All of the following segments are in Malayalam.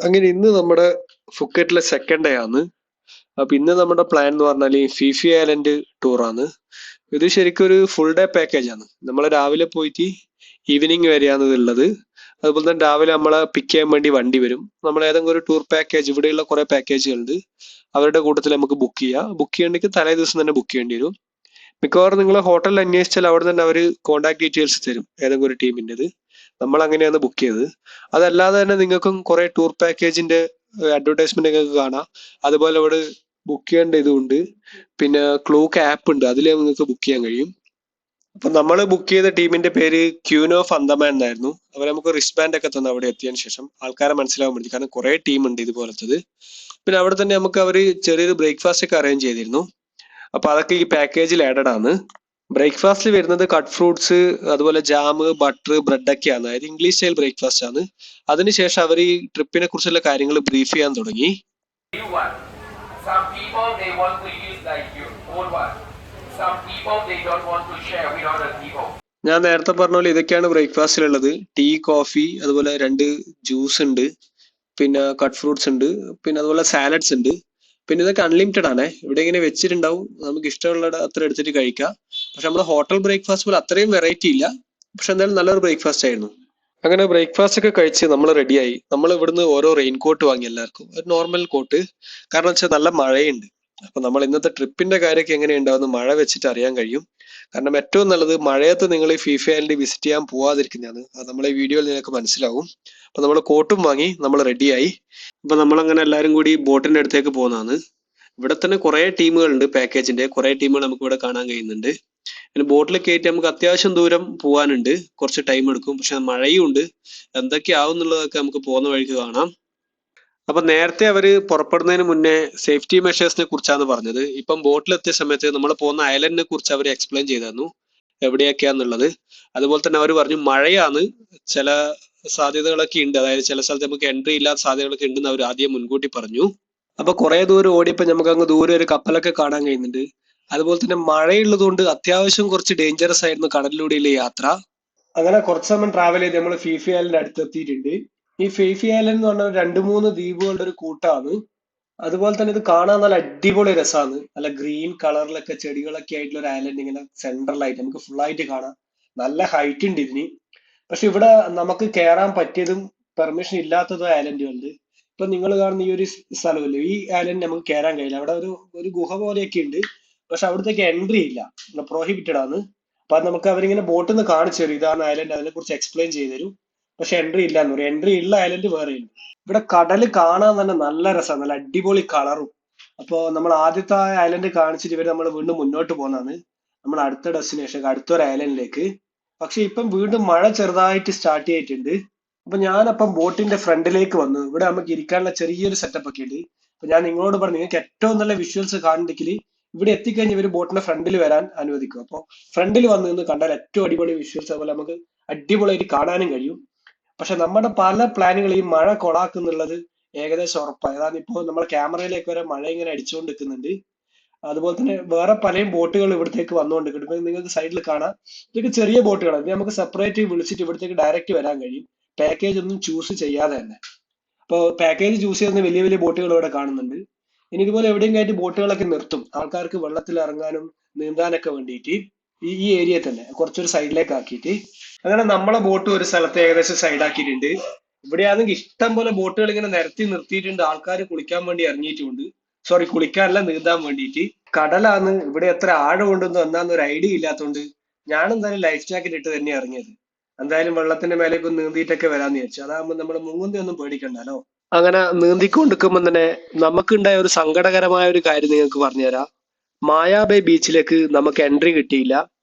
അങ്ങനെ ഇന്ന് നമ്മുടെ ഫുക്കറ്റിലെ സെക്കൻഡ് ഡേ ആണ്. അപ്പൊ ഇന്ന് നമ്മുടെ പ്ലാൻ എന്ന് പറഞ്ഞാൽ ഫിഫി ഐലൻഡ് ടൂറാണ്. ഇത് ശരിക്കും ഒരു ഫുൾ ഡേ പാക്കേജ് ആണ്. നമ്മൾ രാവിലെ പോയിട്ട് ഈവനിങ് വരെയാണ് ഇതുള്ളത്. അതുപോലെ തന്നെ രാവിലെ നമ്മളെ പിക്ക് ചെയ്യാൻ വേണ്ടി വണ്ടി വരും. നമ്മൾ ഏതെങ്കിലും ഒരു ടൂർ പാക്കേജ്, ഇവിടെയുള്ള കുറെ പാക്കേജുകളുണ്ട്, അവരുടെ കൂട്ടത്തിൽ നമുക്ക് ബുക്ക് ചെയ്യാം. ബുക്ക് ചെയ്യണമെങ്കിൽ തലേ ദിവസം തന്നെ ബുക്ക് ചെയ്യേണ്ടി വരും. മിക്കവാറും നിങ്ങൾ ഹോട്ടലിൽ അന്വേഷിച്ചാൽ അവിടെ തന്നെ അവർ കോൺടാക്ട് ഡീറ്റെയിൽസ് തരും, ഏതെങ്കിലും ഒരു ടീമിൻ്റെത്. നമ്മൾ അങ്ങനെയാണ് ബുക്ക് ചെയ്തത്. അതല്ലാതെ തന്നെ നിങ്ങൾക്കും കുറെ ടൂർ പാക്കേജിന്റെ അഡ്വർടൈസ്മെന്റ് നിങ്ങൾക്ക് കാണാം. അതുപോലെ ഇവിടെ ബുക്ക് ചെയ്യേണ്ട ഇതുണ്ട്. പിന്നെ ക്ലൂക്ക് ആപ്പ് ഉണ്ട്, അതിൽ നിങ്ങൾക്ക് ബുക്ക് ചെയ്യാൻ കഴിയും. അപ്പൊ നമ്മൾ ബുക്ക് ചെയ്ത ടീമിന്റെ പേര് ക്യൂൻ ഓഫ് അന്തമാൻ എന്നായിരുന്നു. അവർ നമുക്ക് റിസ്റ്റ് ബാൻഡ് ഒക്കെ തന്നു അവിടെ എത്തിയതിനു ശേഷം, ആൾക്കാരെ മനസ്സിലാവാൻ വേണ്ടി. കാരണം കുറെ ടീം ഉണ്ട് ഇതുപോലത്തത്. പിന്നെ അവിടെ തന്നെ നമുക്ക് അവർ ചെറിയൊരു ബ്രേക്ക്ഫാസ്റ്റ് ഒക്കെ അറേഞ്ച് ചെയ്തിരുന്നു. അപ്പൊ അതൊക്കെ ഈ പാക്കേജിൽ ആഡഡ് ആണ്. ബ്രേക്ക്ഫാസ്റ്റിൽ വരുന്നത് കട്ട് ഫ്രൂട്ട്സ്, അതുപോലെ ജാം, ബട്ടർ, ബ്രെഡ് ഒക്കെയാണ്. അതായത് ഇംഗ്ലീഷ് സ്റ്റൈൽ ബ്രേക്ക്ഫാസ്റ്റ് ആണ്. അതിനുശേഷം അവർ ഈ ട്രിപ്പിനെ കുറിച്ചുള്ള കാര്യങ്ങൾ ബ്രീഫ് ചെയ്യാൻ തുടങ്ങി. ഞാൻ നേരത്തെ പറഞ്ഞ പോലെ ഇതൊക്കെയാണ് ബ്രേക്ക്ഫാസ്റ്റിലുള്ളത്. ടീ, കോഫി, അതുപോലെ 2 ജ്യൂസ് ഉണ്ട്, പിന്നെ കട്ട് ഫ്രൂട്ട്സ് ഉണ്ട്, പിന്നെ അതുപോലെ സാലഡ്സ് ഉണ്ട്. പിന്നെ ഇതൊക്കെ അൺലിമിറ്റഡ് ആണ്. ഇവിടെ ഇങ്ങനെ വെച്ചിട്ടുണ്ടാവും, നമുക്ക് ഇഷ്ടമുള്ള അത്ര എടുത്തിട്ട് കഴിക്കാം. പക്ഷെ നമ്മുടെ ഹോട്ടൽ ബ്രേക്ക്ഫാസ്റ്റ് പോലെ അത്രയും വെറൈറ്റി ഇല്ല. പക്ഷെ എന്തായാലും നല്ലൊരു ബ്രേക്ക്ഫാസ്റ്റ് ആയിരുന്നു. അങ്ങനെ ബ്രേക്ക്ഫാസ്റ്റ് ഒക്കെ കഴിച്ച് നമ്മൾ റെഡിയായി. നമ്മൾ ഇവിടുന്ന് ഓരോ റെയിൻ കോട്ട് വാങ്ങി എല്ലാവർക്കും, ഒരു നോർമൽ കോട്ട്. കാരണം വെച്ചാൽ നല്ല മഴയുണ്ട്. അപ്പൊ നമ്മൾ ഇന്നത്തെ ട്രിപ്പിന്റെ കാര്യമൊക്കെ എങ്ങനെയുണ്ടാവുന്ന മഴ വെച്ചിട്ട് അറിയാൻ കഴിയും. കാരണം ഏറ്റവും നല്ലത് മഴയത്ത് നിങ്ങൾ ഈ ഫിഫി ഐലൻഡ് വിസിറ്റ് ചെയ്യാൻ പോവാതിരിക്കുന്നതാണ്. അത് നമ്മളെ വീഡിയോയിൽ നിങ്ങൾക്ക് മനസ്സിലാവും. അപ്പൊ നമ്മൾ കോട്ടും വാങ്ങി, നമ്മൾ റെഡിയായി. അപ്പൊ നമ്മളങ്ങനെ എല്ലാവരും കൂടി ബോട്ടിന്റെ അടുത്തേക്ക് പോകുന്നതാണ്. ഇവിടെ തന്നെ കുറെ ടീമുകളുണ്ട് പാക്കേജിന്റെ. കുറെ ടീമുകൾ നമുക്ക് ഇവിടെ കാണാൻ കഴിയുന്നുണ്ട്. പിന്നെ ബോട്ടിൽ കയറ്റി നമുക്ക് അത്യാവശ്യം ദൂരം പോകാനുണ്ട്, കുറച്ച് ടൈം എടുക്കും. പക്ഷെ മഴയും ഉണ്ട്. എന്തൊക്കെയാവും എന്നുള്ളതൊക്കെ നമുക്ക് പോകുന്ന വഴിക്ക് കാണാം. അപ്പൊ നേരത്തെ അവര് പുറപ്പെടുന്നതിന് മുന്നേ സേഫ്റ്റി മെഷേഴ്സിനെ കുറിച്ചാണ് പറഞ്ഞത്. ഇപ്പം ബോട്ടിലെത്തിയ സമയത്ത് നമ്മൾ പോകുന്ന ഐലൻഡിനെ കുറിച്ച് അവർ എക്സ്പ്ലെയിൻ ചെയ്തിരുന്നു, എവിടെയൊക്കെയാന്നുള്ളത്. അതുപോലെ തന്നെ അവർ പറഞ്ഞു മഴയാണ്, ചില സാധ്യതകളൊക്കെ ഉണ്ട്. അതായത് ചില സ്ഥലത്ത് നമുക്ക് എൻട്രി ഇല്ലാത്ത സാധ്യതകളൊക്കെ ഉണ്ടെന്ന് അവർ ആദ്യം മുൻകൂട്ടി പറഞ്ഞു. അപ്പൊ കുറെ ദൂരം ഓടിയപ്പോ നമുക്ക് അങ്ങ് ദൂരെ ഒരു കപ്പലൊക്കെ കാണാൻ കഴിയുന്നുണ്ട്. അതുപോലെ തന്നെ മഴയുള്ളത് കൊണ്ട് അത്യാവശ്യം കുറച്ച് ഡേഞ്ചറസ് ആയിരുന്നു കടലിലൂടെയുള്ള യാത്ര. അങ്ങനെ കുറച്ച് സമയം ട്രാവൽ ചെയ്ത് നമ്മൾ ഫിഫി ഐലൻഡ് അടുത്തെത്തിയിട്ടുണ്ട്. ഈ ഫിഫി ഐലൻഡ് എന്ന് പറഞ്ഞാൽ 2-3 ദ്വീപുകളുടെ ഒരു കൂട്ടമാണ്. അതുപോലെ തന്നെ ഇത് കാണാൻ നല്ല അടിപൊളി രസമാണ്. നല്ല ഗ്രീൻ കളറിലൊക്കെ ചെടികളൊക്കെ ആയിട്ടുള്ള ഒരു ഐലൻഡ് ഇങ്ങനെ സെൻട്രലായിട്ട് നമുക്ക് ഫുൾ ആയിട്ട് കാണാം. നല്ല ഹൈറ്റ് ഉണ്ട് ഇതിന്. പക്ഷെ ഇവിടെ നമുക്ക് കയറാൻ പറ്റിയതും പെർമിഷൻ ഇല്ലാത്തതും ഐലൻഡുകളുണ്ട്. ഇപ്പൊ നിങ്ങൾ കാണുന്ന ഈ ഒരു സ്ഥലമല്ലേ, ഈ ഐലൻഡ് നമുക്ക് കയറാൻ കഴിയില്ല. അവിടെ ഒരു ഗുഹ പോലെയൊക്കെ ഉണ്ട്. പക്ഷെ അവിടത്തേക്ക് എൻട്രി ഇല്ല, പ്രോഹിബിറ്റഡ് ആണ്. അപ്പൊ അത് നമുക്ക് അവരിങ്ങനെ ബോട്ടിൽ നിന്ന് കാണിച്ചു തരും, ഇതാണ് ഐലൻഡ്, അതിനെ കുറിച്ച് എക്സ്പ്ലെയിൻ ചെയ്തു തരും. പക്ഷെ എൻട്രി ഇല്ല എന്ന് പറയും. എൻട്രി ഉള്ള ഐലൻഡ് വേറെ ഉണ്ട്. ഇവിടെ കടല് കാണാൻ തന്നെ നല്ല രസമാണ്, നല്ല അടിപൊളി കളറും. അപ്പോ നമ്മൾ ആദ്യത്തെ ഐലൻഡ് കാണിച്ചിട്ട് ഇവര് നമ്മൾ വീണ്ടും മുന്നോട്ട് പോകുന്നതാണ്, നമ്മൾ അടുത്ത ഡെസ്റ്റിനേഷൻ, അടുത്തൊരു ഐലൻഡിലേക്ക്. പക്ഷെ ഇപ്പം വീണ്ടും മഴ ചെറുതായിട്ട് സ്റ്റാർട്ട് ചെയ്തിട്ടുണ്ട്. അപ്പൊ ഞാനപ്പം ബോട്ടിന്റെ ഫ്രണ്ടിലേക്ക് വന്നു. ഇവിടെ നമുക്ക് ഇരിക്കാനുള്ള ചെറിയൊരു സെറ്റപ്പ് ഒക്കെ ഉണ്ട്. അപ്പൊ ഞാൻ നിങ്ങളോട് പറഞ്ഞു, നിങ്ങൾക്ക് ഏറ്റവും നല്ല വിഷ്വൽസ് കാണണമെങ്കിൽ ഇവിടെ എത്തിക്കഴിഞ്ഞ് ഇവര് ബോട്ടിന്റെ ഫ്രണ്ടിൽ വരാൻ അനുവദിക്കും. അപ്പോൾ ഫ്രണ്ടിൽ വന്ന് നിന്ന് കണ്ടാൽ ഏറ്റവും അടിപൊളി വിഷ്വൽസ്, അതുപോലെ നമുക്ക് അടിപൊളിയായിട്ട് കാണാനും കഴിയും. പക്ഷെ നമ്മുടെ പല പ്ലാനുകൾ ഈ മഴ കൊളാക്കുന്നുള്ളത് ഏകദേശം ഉറപ്പാണ്. അതാണ് ഇപ്പോൾ നമ്മുടെ ക്യാമറയിലേക്ക് വരെ മഴ ഇങ്ങനെ അടിച്ചുകൊണ്ട് നിൽക്കുന്നുണ്ട്. അതുപോലെ തന്നെ വേറെ പലയും ബോട്ടുകൾ ഇവിടത്തേക്ക് വന്നുകൊണ്ടിരിക്കും. ഇപ്പൊ നിങ്ങൾക്ക് സൈഡിൽ കാണാം, ഇതൊക്കെ ചെറിയ ബോട്ടുകളാണ്. ഇത് നമുക്ക് സെപ്പറേറ്റ് വിളിച്ചിട്ട് ഇവിടത്തേക്ക് ഡയറക്റ്റ് വരാൻ കഴിയും, പാക്കേജ് ഒന്നും ചൂസ് ചെയ്യാതെ തന്നെ. അപ്പോൾ പാക്കേജ് ചൂസ് ചെയ്യുന്ന വലിയ വലിയ ബോട്ടുകൾ ഇവിടെ കാണുന്നുണ്ട്. ഇനി ഇതുപോലെ എവിടെയും കയറ്റി ബോട്ടുകളൊക്കെ നിർത്തും, ആൾക്കാർക്ക് വെള്ളത്തിൽ ഇറങ്ങാനും നീന്താനൊക്കെ വേണ്ടിയിട്ട്. ഈ ഏരിയയിൽ തന്നെ കുറച്ചൊരു സൈഡിലേക്ക് ആക്കിയിട്ട്. അങ്ങനെ നമ്മളെ ബോട്ട് ഒരു സ്ഥലത്ത് ഏകദേശം സൈഡ് ആക്കിയിട്ടുണ്ട്. ഇവിടെയാണെങ്കിൽ ഇഷ്ടം പോലെ ബോട്ടുകൾ ഇങ്ങനെ നിരത്തി നിർത്തിയിട്ടുണ്ട്. ആൾക്കാർ കുളിക്കാൻ വേണ്ടി ഇറങ്ങിയിട്ടുണ്ട്. സോറി, കുളിക്കാനല്ല, നീന്താൻ വേണ്ടിയിട്ട്. കടലാണ്, ഇവിടെ എത്ര ആഴമുണ്ടെന്ന് എന്നാന്ന് ഒരു ഐഡിയ ഇല്ലാത്തതുകൊണ്ട് ഞാൻ എന്തായാലും ലൈഫ് ജാക്കറ്റ് ഇട്ട് തന്നെ ഇറങ്ങിയത്. എന്തായാലും വെള്ളത്തിന്റെ മേലേക്ക് ഒന്ന് നീന്തിയിട്ടൊക്കെ വരാന്ന് വിചാരിച്ചു. അതാകുമ്പോൾ നമ്മൾ മുങ്ങുന്തി ഒന്നും പേടിക്കണ്ടല്ലോ. അങ്ങനെ നീന്തിക്കൊണ്ടിരിക്കുമ്പോൾ തന്നെ നമുക്കുണ്ടായ ഒരു സങ്കടകരമായ ഒരു കാര്യം നിങ്ങൾക്ക് പറഞ്ഞുതരാം. മായാബേ ബീച്ചിലേക്ക് നമുക്ക് എൻട്രി കിട്ടിയില്ല.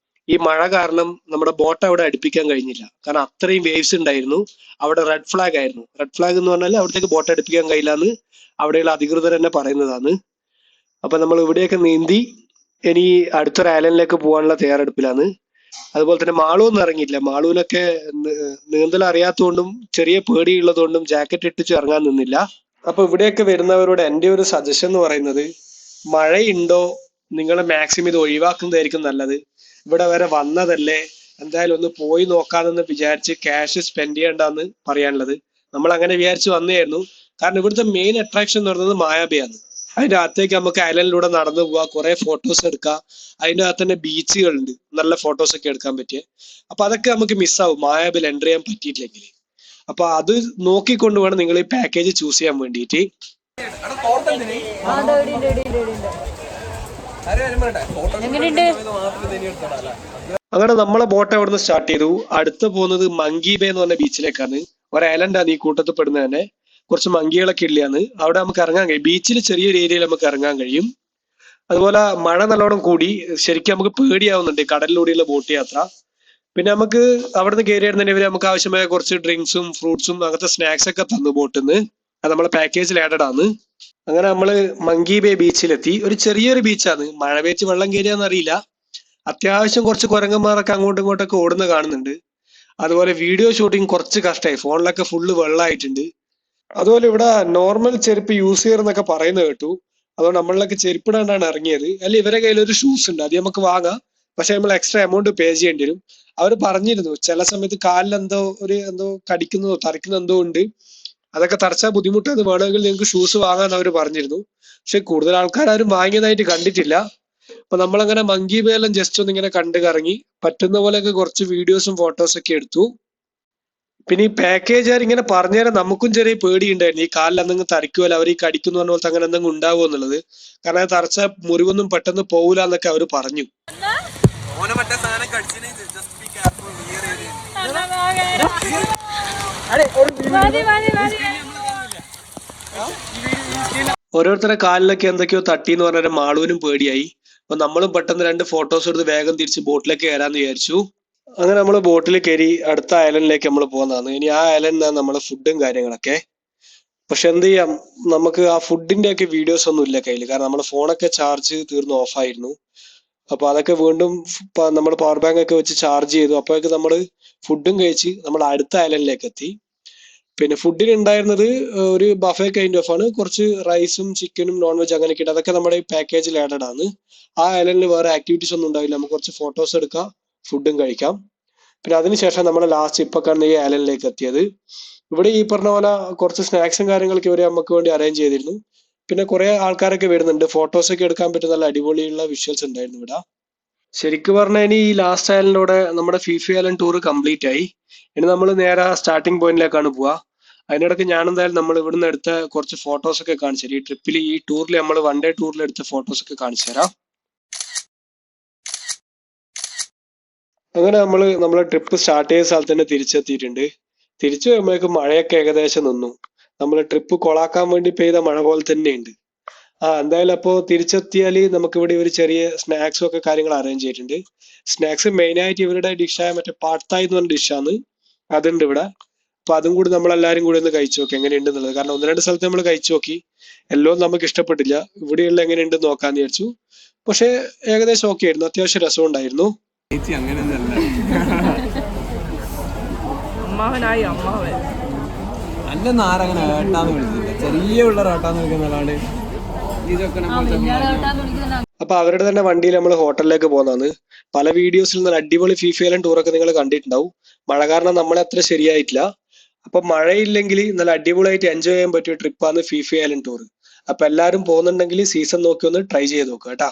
ഈ മഴ കാരണം നമ്മുടെ ബോട്ട് അവിടെ അടുപ്പിക്കാൻ കഴിഞ്ഞില്ല. കാരണം അത്രയും വേവ്സ് ഉണ്ടായിരുന്നു. അവിടെ റെഡ് ഫ്ലാഗ് ആയിരുന്നു. റെഡ് ഫ്ലാഗ് എന്ന് പറഞ്ഞാൽ അവിടത്തേക്ക് ബോട്ട് അടുപ്പിക്കാൻ കഴിയില്ല എന്ന് അവിടെയുള്ള അധികൃതർ തന്നെ പറയുന്നതാണ്. അപ്പൊ നമ്മൾ ഇവിടെയൊക്കെ നീന്തി ഇനി അടുത്തൊരു ഐലൻഡിലേക്ക് പോകാനുള്ള തയ്യാറെടുപ്പിലാണ്. അതുപോലെ തന്നെ മാളൂന്ന് ഇറങ്ങിയില്ല. മാളൂനൊക്കെ നീന്തൽ അറിയാത്തതുകൊണ്ടും ചെറിയ പേടിയുള്ളതുകൊണ്ടും ജാക്കറ്റ് ഇട്ടിച്ച് ഇറങ്ങാൻ നിന്നില്ല. അപ്പൊ ഇവിടെയൊക്കെ വരുന്നവരോട് എൻ്റെ ഒരു സജഷൻ എന്ന് പറയുന്നത്, മഴയുണ്ടോ നിങ്ങൾ മാക്സിമം ഇത് ഒഴിവാക്കുന്നതായിരിക്കും നല്ലത്. ഇവിടെ വരെ വന്നതല്ലേ, എന്തായാലും ഒന്ന് പോയി നോക്കാമെന്ന് വിചാരിച്ച് ക്യാഷ് സ്പെൻഡ് ചെയ്യണ്ടെന്ന് പറയാനുള്ളത്. നമ്മൾ അങ്ങനെ വിചാരിച്ച് വന്നതായിരുന്നു. കാരണം ഇവിടുത്തെ മെയിൻ അട്രാക്ഷൻ എന്ന് പറയുന്നത് മായാബിയാണ്. അതിന്റെ അകത്തേക്ക് നമുക്ക് ഐലൻഡിലൂടെ നടന്നു പോവാ, കുറെ ഫോട്ടോസ് എടുക്കാം. അതിന്റെ അകത്ത് തന്നെ ബീച്ചുകളുണ്ട്, നല്ല ഫോട്ടോസ് ഒക്കെ എടുക്കാൻ പറ്റിയ. അപ്പൊ അതൊക്കെ നമുക്ക് മിസ്സാവും മായാബിൽ എൻ്റർ ചെയ്യാൻ പറ്റിയിട്ടില്ലെങ്കിൽ. അപ്പൊ അത് നോക്കിക്കൊണ്ട് വേണം നിങ്ങൾ ഈ പാക്കേജ് ചൂസ് ചെയ്യാൻ വേണ്ടിയിട്ട്. അങ്ങനെ നമ്മളെ ബോട്ട് അവിടുന്ന് സ്റ്റാർട്ട് ചെയ്തു. അടുത്ത് പോകുന്നത് മങ്കി ബേ എന്ന് പറഞ്ഞ ബീച്ചിലേക്കാണ്. ഒരു ഐലൻഡാണ് ഈ കൂട്ടത്തിൽ പെടുന്നത് തന്നെ. കുറച്ച് മങ്കികളൊക്കെ ഇല്ലയാണ് അവിടെ നമുക്ക് ഇറങ്ങാൻ കഴിയും. ബീച്ചിൽ ചെറിയൊരു ഏരിയയിൽ നമുക്ക് ഇറങ്ങാൻ കഴിയും. അതുപോലെ മഴ നല്ലോണം കൂടി ശരിക്കും നമുക്ക് പേടിയാവുന്നുണ്ട് കടലിലൂടെയുള്ള ബോട്ട് യാത്ര. പിന്നെ നമുക്ക് അവിടുന്ന് കയറി വരുന്നതിന് നമുക്ക് ആവശ്യമായ കുറച്ച് ഡ്രിങ്ക്സും ഫ്രൂട്ട്സും അങ്ങനത്തെ സ്നാക്സ് ഒക്കെ തന്നു ബോട്ടിൽ നിന്ന്. അത് നമ്മളെ പാക്കേജിൽ ആഡഡ് ആണ്. അങ്ങനെ നമ്മള് മങ്കി ബേ ബീച്ചിലെത്തി. ഒരു ചെറിയൊരു ബീച്ചാണ്, മഴ പേച്ച് വെള്ളം കയറിയാന്ന് അറിയില്ല. അത്യാവശ്യം കുറച്ച് കുരങ്ങന്മാരൊക്കെ അങ്ങോട്ടും ഇങ്ങോട്ടൊക്കെ ഓടുന്ന കാണുന്നുണ്ട്. അതുപോലെ വീഡിയോ ഷൂട്ടിങ് കുറച്ച് കഷ്ടമായി, ഫോണിലൊക്കെ ഫുള്ള് വെള്ളമായിട്ടുണ്ട്. അതുപോലെ ഇവിടെ നോർമൽ ചെരുപ്പ് യൂസ് ചെയ്യണമെന്നൊക്കെ പറയുന്നത് കേട്ടു. അതുകൊണ്ട് നമ്മളിലൊക്കെ ചെരുപ്പിടാണ്ടാണ് ഇറങ്ങിയത്. അല്ല ഇവരെ കയ്യിൽ ഒരു ഷൂസ് ഉണ്ട്, അത് നമുക്ക് വാങ്ങാം. പക്ഷെ നമ്മൾ എക്സ്ട്രാ എമൗണ്ട് പേ ചെയ്യേണ്ടി വരും. അവർ പറഞ്ഞിരുന്നു ചില സമയത്ത് കാലിൽ എന്തോ കടിക്കുന്നതോ തറയ്ക്കുന്നോ എന്തോ ഉണ്ട്, അതൊക്കെ തറച്ചാൽ ബുദ്ധിമുട്ടാണ്, വേണമെങ്കിൽ നിങ്ങൾക്ക് ഷൂസ് വാങ്ങാൻ അവർ പറഞ്ഞിരുന്നു. പക്ഷെ കൂടുതൽ ആൾക്കാരും വാങ്ങിയതായിട്ട് കണ്ടിട്ടില്ല. അപ്പൊ നമ്മളങ്ങനെ മങ്കി ബേ എല്ലാം ജസ്റ്റ് ഒന്ന് ഇങ്ങനെ കണ്ടു കറങ്ങി, പറ്റുന്ന പോലെയൊക്കെ കുറച്ച് വീഡിയോസും ഫോട്ടോസും ഒക്കെ എടുത്തു. പിന്നെ ഈ പാക്കേജുകാർ ഇങ്ങനെ പറഞ്ഞുതരാൻ നമുക്കും ചെറിയ പേടിയുണ്ടായിരുന്നു, ഈ കാലിൽ എന്തെങ്കിലും തറയ്ക്കുമല്ലോ, അവർ ഈ കടിക്കുന്ന പറഞ്ഞ പോലത്തെ അങ്ങനെ എന്തെങ്കിലും ഉണ്ടാവുമോ എന്നുള്ളത്. കാരണം അത് തറച്ച മുറിവൊന്നും പെട്ടെന്ന് പോകില്ല എന്നൊക്കെ അവർ പറഞ്ഞു. ഓരോരുത്തരുടെ കാലിലൊക്കെ എന്തൊക്കെയോ തട്ടി എന്ന് പറഞ്ഞാൽ മാളുവിനും പേടിയായി. അപ്പൊ നമ്മളും പെട്ടെന്ന് 2 ഫോട്ടോസ് എടുത്ത് വേഗം തിരിച്ച് ബോട്ടിലേക്ക് കയറാന്ന് വിചാരിച്ചു. അങ്ങനെ നമ്മൾ ബോട്ടിൽ കയറി അടുത്ത ഐലൻഡിലേക്ക് നമ്മൾ പോകുന്നതാണ്. ഇനി ആ ഐലൻഡിനാണ് നമ്മളെ ഫുഡും കാര്യങ്ങളൊക്കെ. പക്ഷെ എന്ത് ചെയ്യാം, നമുക്ക് ആ ഫുഡിന്റെ ഒക്കെ വീഡിയോസ് ഒന്നും ഇല്ല കയ്യിൽ. കാരണം നമ്മുടെ ഫോണൊക്കെ ചാർജ് തീർന്ന് ഓഫായിരുന്നു. അപ്പൊ അതൊക്കെ വീണ്ടും നമ്മൾ പവർ ബാങ്ക് ഒക്കെ വെച്ച് ചാർജ് ചെയ്തു. അപ്പോഴേക്ക് നമ്മൾ ഫുഡും കഴിച്ച് നമ്മൾ അടുത്ത ഐലൻഡിലേക്ക് എത്തി. പിന്നെ ഫുഡിന് ഉണ്ടായിരുന്നത് ഒരു ബഫേ കൈൻഡ് ഓഫ് ആണ്. കുറച്ച് റൈസും ചിക്കനും നോൺ വെജ് അങ്ങനെയൊക്കെ ഉണ്ട്. അതൊക്കെ നമ്മുടെ ഈ പാക്കേജിൽ ആഡഡ് ആണ്. ആ ഐലൻഡിൽ വേറെ ആക്ടിവിറ്റീസ് ഒന്നും ഉണ്ടാവില്ല, നമുക്ക് കുറച്ച് ഫോട്ടോസ് എടുക്കാം, ഫുഡും കഴിക്കാം. പിന്നെ അതിനുശേഷം നമ്മൾ ലാസ്റ്റ് ഇപ്പൊ കാണുന്ന ഈ ഐലൻഡിലേക്ക് എത്തിയത്. ഇവിടെ ഈ പറഞ്ഞ പോലെ കുറച്ച് സ്നാക്സും കാര്യങ്ങളൊക്കെ ഇവര് നമുക്ക് വേണ്ടി അറേഞ്ച് ചെയ്തിരുന്നു. പിന്നെ കുറെ ആൾക്കാരൊക്കെ വരുന്നുണ്ട്, ഫോട്ടോസ് ഒക്കെ എടുക്കാൻ പറ്റുന്ന നല്ല അടിപൊളിയുള്ള വിഷ്വൽസ് ഉണ്ടായിരുന്നു ഇവിടെ. ശരിക്കും പറഞ്ഞാൽ ഇനി ഈ ലാസ്റ്റ് ഐലൻഡിലൂടെ നമ്മുടെ ഫിഫി ഐലൻഡ് ടൂർ കംപ്ലീറ്റ് ആയി. ഇനി നമ്മൾ നേരെ സ്റ്റാർട്ടിംഗ് പോയിന്റിലേക്കാണ് പോവുക. അതിനിടയ്ക്ക് ഞാൻ എന്തായാലും നമ്മൾ ഇവിടുന്ന് എടുത്ത കുറച്ച് ഫോട്ടോസ് ഒക്കെ കാണിച്ചു തരാം. ഈ ട്രിപ്പിൽ ഈ ടൂറിൽ നമ്മൾ 1 ഡേ ടൂറിൽ എടുത്ത ഫോട്ടോസ് ഒക്കെ കാണിച്ചു തരാം. അങ്ങനെ നമ്മളെ ട്രിപ്പ് സ്റ്റാർട്ട് ചെയ്ത സ്ഥലത്ത് തന്നെ തിരിച്ചെത്തിയിട്ടുണ്ട്. തിരിച്ചു വരുമ്പോഴേക്കും മഴയൊക്കെ ഏകദേശം നിന്നു. നമ്മൾ ട്രിപ്പ് കൊളാക്കാൻ വേണ്ടി പെയ്ത മഴ പോലെ തന്നെയുണ്ട്. എന്തായാലും അപ്പോ തിരിച്ചെത്തിയാല് നമുക്ക് ഇവിടെ ഒരു ചെറിയ സ്നാക്സും ഒക്കെ കാര്യങ്ങൾ അറേഞ്ച് ചെയ്തിട്ടുണ്ട്. സ്നാക്സ് മെയിൻ ആയിട്ട് ഇവരുടെ ഡിഷായ മറ്റേ പാട്തായ് എന്ന് പറഞ്ഞ ഡിഷാണ്, അതുണ്ട് ഇവിടെ. അപ്പൊ അതും കൂടി നമ്മളെല്ലാരും കൂടി ഒന്ന് കഴിച്ചു നോക്കി എങ്ങനെയുണ്ട് എന്നുള്ളത്. കാരണം 1-2 സ്ഥലത്ത് നമ്മൾ കഴിച്ചു നോക്കി, എല്ലാം നമുക്ക് ഇഷ്ടപ്പെട്ടില്ല. ഇവിടെയുള്ള എങ്ങനെയുണ്ട് നോക്കാന്ന് വിചാരിച്ചു. പക്ഷെ ഏകദേശം ഓക്കെ ആയിരുന്നു, അത്യാവശ്യം രസം ഉണ്ടായിരുന്നു. അമ്മാവനായി അമ്മാവൻ അന്റെ നാരങ്ങനെ ഏട്ടാന്ന് വിളിച്ചില്ല, ചെറിയ പിള്ളേർ ഏട്ടാന്ന് വിളിക്കുന്നല്ലാണ്ട് അപ്പൊ അവരുടെ തന്നെ വണ്ടിയിൽ നമ്മൾ ഹോട്ടലിലേക്ക് പോകുന്നതാണ്. പല വീഡിയോസിൽ നല്ല അടിപൊളി ഫിഫി ഐലൻഡ് ടൂറൊക്കെ നിങ്ങൾ കണ്ടിട്ടുണ്ടാവും. മഴ കാരണം നമ്മളെ അത്ര ശരിയായിട്ടില്ല. അപ്പൊ മഴയില്ലെങ്കിൽ നല്ല അടിപൊളിയായിട്ട് എൻജോയ് ചെയ്യാൻ പറ്റിയ ട്രിപ്പാണ് ഫിഫി ഐലൻഡ് ടൂർ. അപ്പൊ എല്ലാരും പോകുന്നുണ്ടെങ്കിൽ സീസൺ നോക്കി ഒന്ന് ട്രൈ ചെയ്ത് നോക്കുക കേട്ടാ.